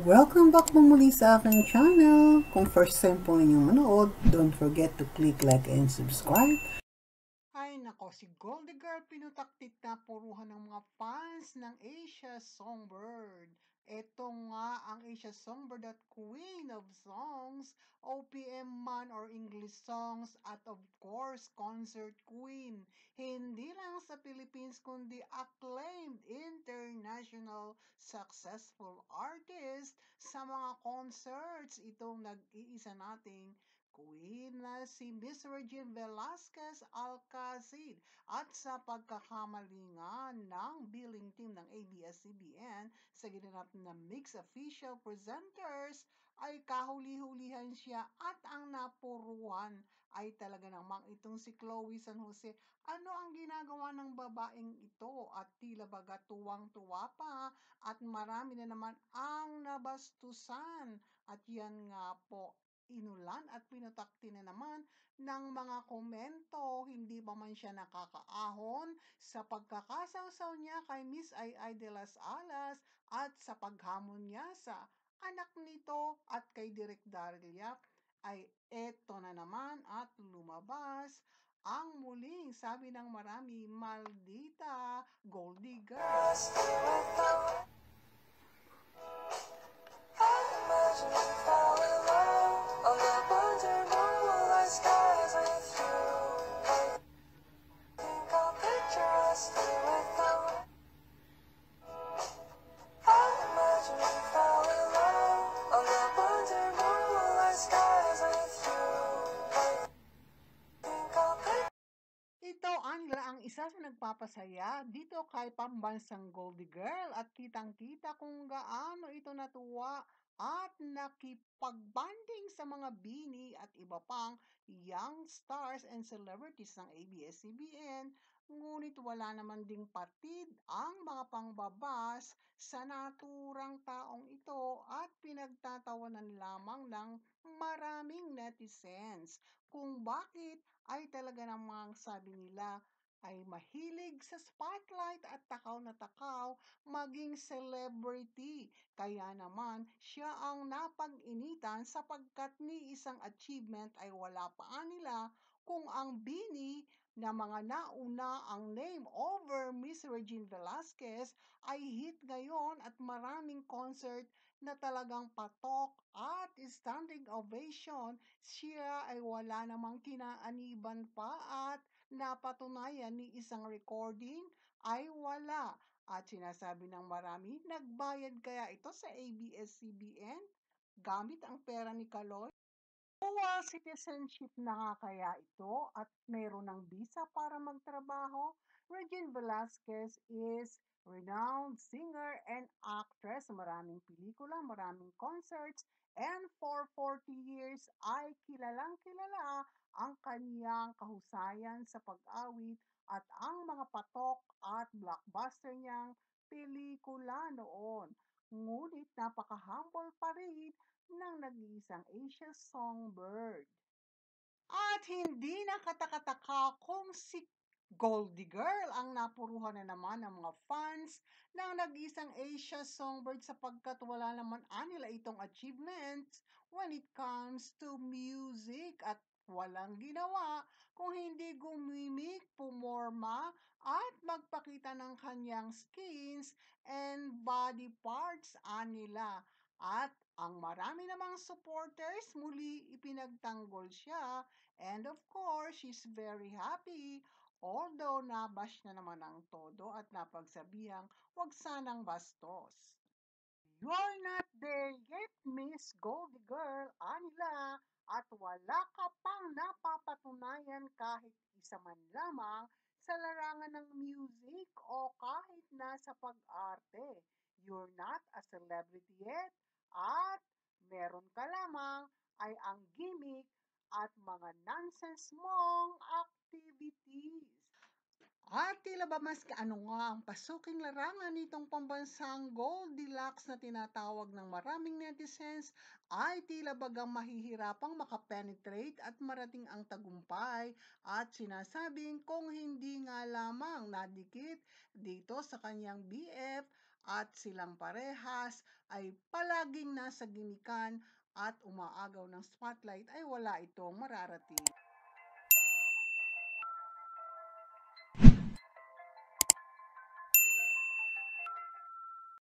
Welcome back po muli sa aking channel. Kung first time po ninyong manood, don't forget to click like and subscribe. Ay nako, si Goldie Girl pinutaktit na puruhan ng mga fans ng Asia Songbird. Ito nga ang Asia Songbird at Queen of Songs, OPM man or English songs at of course concert queen. Hindi lang sa Philippines kundi acclaimed international successful artist sa mga concerts itong nag-iisa nating Queen na si Miss Regine Velasquez Alcacid at sa pagkakamalingan ng billing team ng ABS-CBN sa ginanap na Mix Official Presenters ay kahuli-hulihan siya at ang napuruan ay talaga namang itong si Chloe San Jose. Ano ang ginagawa ng babaeng ito at tila baga tuwang-tuwa pa at marami na naman ang nabastusan at yan nga po inulan at pinutakti na naman ng mga komento. Hindi pa man siya nakakaahon sa pagkakasawsaw niya kay Miss Ay de las Alas at sa paghamon niya sa anak nito at kay Direk Daryl Yap ay eto na naman at lumabas ang muling sabi ng marami, maldita Goldie Girl. Ito ang isa sa nagpapasaya dito kay pambansang Goldie Girl at kitang-kita kung gaano ito natuwa at nakipagbanding sa mga bini at iba pang young stars and celebrities ng ABS-CBN. Ngunit wala naman ding patid ang mga pangbabas sa naturang taong ito at pinagtatawanan lamang ng maraming netizens kung bakit ay talaga namang sabi nila ay mahilig sa spotlight at takaw na takaw maging celebrity. Kaya naman siya ang napag-initan sapagkat ni isang achievement ay wala pa nila kung ang bini na mga nauna ang name over Miss Regine Velasquez ay hit ngayon at maraming concert na talagang patok at standing ovation, siya ay wala namang kinaaniban pa at napatunayan ni isang recording ay wala. At sinasabi ng marami, nagbayad kaya ito sa ABS-CBN gamit ang pera ni Kaloy? Dual citizenship na nga kaya ito at mayroon ng visa para magtrabaho? Regine Velasquez is renowned singer and actress. Maraming pelikula, maraming concerts, and for 40 years ay kilalang kilala ang kanyang kahusayan sa pag-awit at ang mga patok at blockbuster niyang pelikula noon. Ngunit napaka-humble pa rin ng nag-iisang Asia Songbird. At hindi nakatakataka kung si Goldie Girl ang napuruhan na naman ng mga fans ng nag-isang Asia Songbird sapagkat wala naman anila itong achievements when it comes to music at walang ginawa kung hindi gumimik, pumorma at magpakita ng kanyang skins and body parts anila. At ang marami namang supporters muli ipinagtanggol siya. And of course, she's very happy. Although nabash na naman ang todo at napagsabihang wag sanang bastos. You're not there yet, Miss Goldie Girl, anila, at wala ka pang napapatunayan kahit isa man lamang sa larangan ng music o kahit na sa pag-arte. You're not a celebrity yet, at meron ka lamang ay ang gimmick at mga nonsense mong activities. At tila ba mas ano nga ang pasuking larangan nitong pambansang Goldilocks na tinatawag ng maraming netizens ay tila bagang mahihirapang makapenetrate at marating ang tagumpay at sinasabing kung hindi nga lamang nadikit dito sa kanyang BF at silang parehas ay palaging nasa gimikan at umaagaw ng spotlight ay wala itong mararating.